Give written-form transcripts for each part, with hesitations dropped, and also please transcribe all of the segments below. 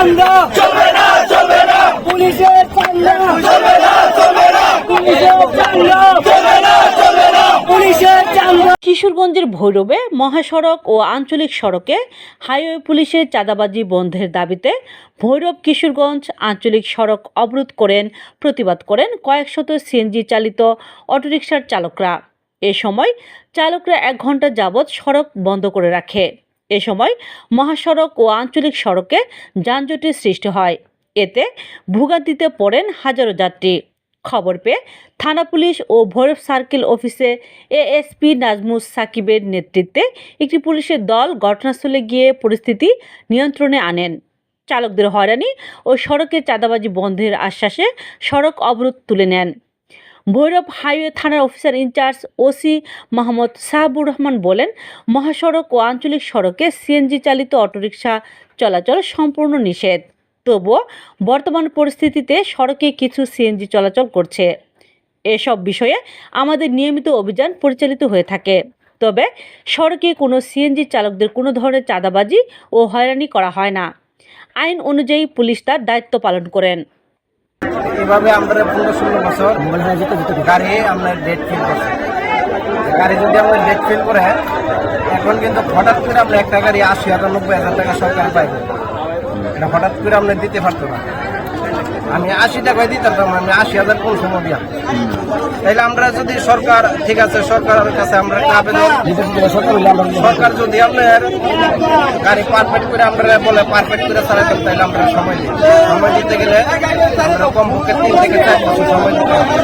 চান্দা চলবে না, চলবে না, পুলিশের চান্দা চলবে না, চলবে না, পুলিশের চান্দা চলবে না, চলবে না, পুলিশের চান্দা। কিশোরগঞ্জের ভৈরবে মহাসড়ক ও আঞ্চলিক সড়কে হাইওয়ে পুলিশের চাঁদাবাজি বন্ধের দাবিতে ভৈরব কিশোরগঞ্জ আঞ্চলিক সড়ক অবরোধ করেন, প্রতিবাদ করেন কয়েকশত সিএনজি চালিত অটোরিকশার চালকরা। এ সময় চালকরা 1 ঘন্টা যাবৎ সড়ক বন্ধ করে রাখে। এ সময় মহাসড়ক ও আঞ্চলিক সড়কে যানজটের সৃষ্টি হয়। এতে ভোগান্তিতে পড়েন হাজারো যাত্রী। খবর পেয়ে থানা পুলিশ ও ভৈরব সার্কেল অফিসে এএসপি নাজমুস সাকিবের নেতৃত্বে একটি পুলিশের দল ঘটনাস্থলে গিয়ে পরিস্থিতি নিয়ন্ত্রণে আনেন। চালকদের হয়রানি ও সড়কে চাঁদাবাজি বন্ধের আশ্বাসে সড়ক অবরোধ তুলে নেন। ভৈরব হাইওয়ে থানার officer incharge OC Mohammad Sahabur Rahman বলেন, মহাসড়ক ও আঞ্চলিক সড়কে সিএনজি চালিত অটোরিকশা চলাচল সম্পূর্ণ নিষেধ। তবুও বর্তমান পরিস্থিতিতে সড়কে কিছু সিএনজি চলাচল করছে। এসব বিষয়ে আমাদের নিয়মিত অভিযান পরিচালিত হয়ে থাকে। তবে সড়কে কোনো সিএনজি চালকদের কোনো ধরনের চাঁদাবাজি ও হয়রানি করা হয় না। আইন অনুযায়ী পুলিশ তার দায়িত্ব পালন করেন। এভাবে আমরা 15-16 বছর গাড়ি আমরা ডেট ফিল করছি। গাড়ি যদি আমরা ডেট ফিল করে এখন কিন্তু হঠাৎ করে আমরা একটা গাড়ি 80,000-90,000 টাকা সরকার পাইব, এটা হঠাৎ করে আমরা দিতে পারতো না। আমি 80 টাকায় দিতাম, আমি 80,000 কোন সময় দিয়া। তাইলে আমরা যদি সরকার, ঠিক আছে, সরকারের কাছে আমরা একটা আবেদন, সরকার যদি আপনার গাড়ি পারফেক্ট করে আমরা বলে পারফেক্ট করে চালাতাম, তাইলে আমরা সময় দিতে গেলে আমরা কমপক্ষে 3 থেকে 4 বছর সময় দিতে হবে।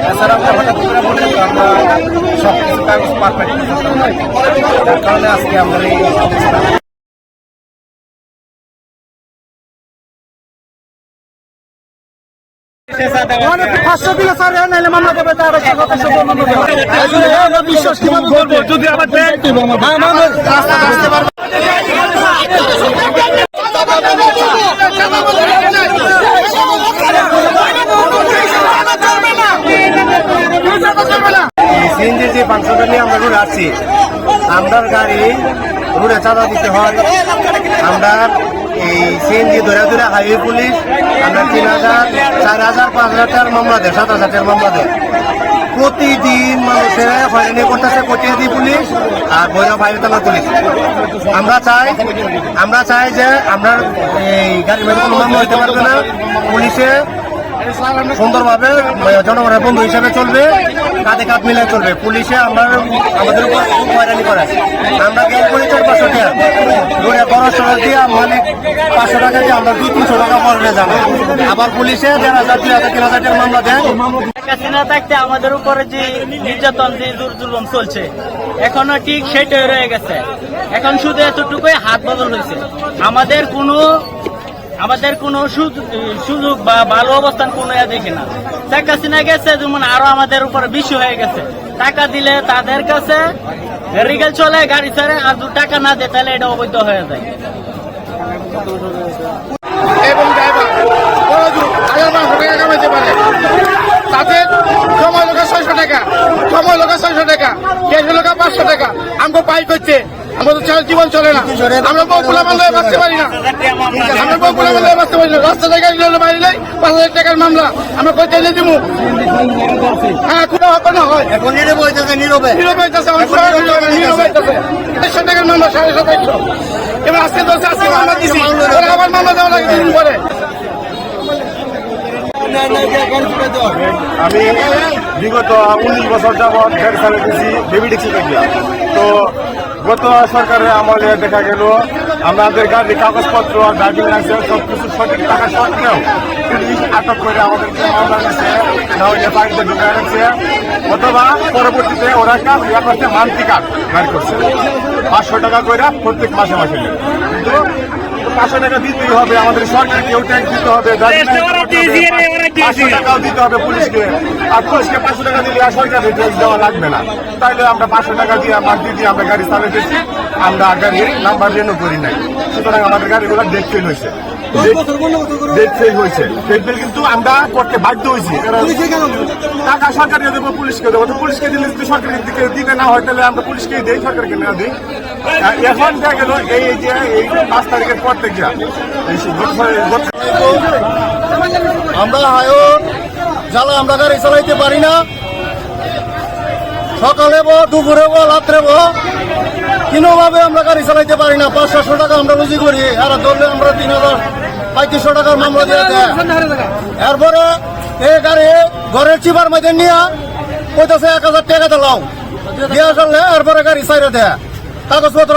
এছাড়া আমরা হঠাৎ করে বলে আমরা সব কিছু কাগজ পারফেক্ট করতে পারি। তার কারণে আজকে আমরা এই যদি আমার সিএনজি যে ফাংশনটা নিয়ে আমরা রুটে আসছি, আমরা গাড়ি রুটে চাঁদা দিতে হয়। আমরা এই সিএনজি ধরে হাইওয়ে পুলিশ আমরা 3,000, 4,000, 5,000 টাকার মামলা দেয়, 7,000 টাকার মামলা দেয়। প্রতিদিন মানুষের হয়রানি করতেছে কটিয়াদি পুলিশ আর ভৈরব হাইওয়ে থানার পুলিশ। আমরা চাই যে আমরা এই গাড়ির মধ্যে কোনো মামলা হইতে পারবে না। পুলিশে সুন্দরভাবে জনগণের বন্ধু হিসেবে চলবে, কাঁধে কাঁধ মিলে চলবে। পুলিশে আমাদের উপর খুব হয়রানি করে। আমরা গেল করি 4-500 টাকা ঘুরে বড় সড়ক দিয়ে মালিক 500 টাকা দিয়ে আমরা 200-300 টাকা পরে যাবো। আবার পুলিশে 1,500, 2,000, 3,000 টাকার মামলা দেয়। থাকতে আমাদের উপরে যে নির্যাতন, যে জুলুম চলছে এখনো ঠিক সেটাই রয়ে গেছে। এখন শুধু এতটুকুই হাত বদল হয়েছে। আমাদের কোনো সুযোগ বা ভালো অবস্থান কোনো দেখে না। শেখ হাসিনা গেছে যেমন আরো আমাদের উপরে বেশি হয়ে গেছে। টাকা দিলে তাদের কাছে রিগেল চলে, গাড়ি ছাড়ে, আর টাকা না দেয় তাহলে এটা অবৈধ হয়ে যায়। এবং ড্রাইভার 1,500 টাকা কামাইতে পারে, তাদের সময় লোকের 600 টাকা, সময় লোকের 600 টাকা, ক্যাশ লোকের 500 টাকা। আমাকে পাই করছে, আমাদের জীবন চলে না। আমরা বউগুলা মামলায় বাঁচতে পারি না, রাস্তা জায়গায় বাইরে 5,000 টাকার মামলা আমরা কোথায় নিয়ে দিব? হ্যাঁ, কোনো হয় এখন নীরব হইতেছে, নীরবে 1,500 টাকার মামলা 27,500। এবার আজকে মামলা দিচ্ছি, আবার মামলা দেওয়া লাগে 2 দিন পরে। আমি বিগত 19 বছর যাবৎ গাড়ি চালাতেছি বেবি ট্যাক্সি থেকে। তো গত সরকারের আমলে দেখা গেল আমাদের গাড়ির কাগজপত্র, ড্রাইভিং লাইসেন্স সবকিছু সঠিক টাকা সত্ত্বেও পুলিশ আটক করে আমাদেরকে মামলা নিচ্ছে, না হলে বাড়িতে ঢুকে রাখছে, অথবা পরবর্তীতে ওরা করছে মান্থলি কার্ড বের করছে 500 টাকা করে প্রত্যেক মাসে মাসে। কিন্তু 500 টাকা দিতেই হবে আমাদের সরকারকেও ট্যাক্স দিতে হবে, 500 টাকাও দিতে হবে পুলিশকে। আর পুলিশকে 500 টাকা দিলে আর সরকারের ট্যাক্স দেওয়া লাগবে না। তাইলে আমরা 500 টাকা দিয়ে আমরা গাড়ি চালাতেছি, আমরা গাড়ির নাম্বার রেনু করি নাই। সুতরাং আমাদের গাড়িগুলো ডেট ফেল হয়েছে, কিন্তু আমরা করতে বাধ্য হয়েছি। টাকা সরকারকে দেবো, পুলিশকে দেবো, তো পুলিশকে দিলে যদি সরকারের দিকে দিতে না হয় তাহলে আমরা পুলিশকেই দিই, সরকারকে না দিই। এখন দেখা গেল এই যে এই 5 তারিখের পর থেকে আমরা হায়র জ্বালা আমরা গাড়ি চালাইতে পারি না, সকালে দুপুরে রাত্রে কোনোভাবে আমরা গাড়ি চালাইতে পারি না। 500-600 টাকা আমরা রুজি করি, আর ধরলে আমরা 3000-3500 টাকার মামলা দিয়ে দেয়। এরপরে এই গাড়ি ঘরের চিপার মধ্যে নিয়ে কইতেছে 1000 টাকা দিলাম দিয়ে আসলে এরপরে গাড়ি ছাইড়ে দেয় কাগজপত্র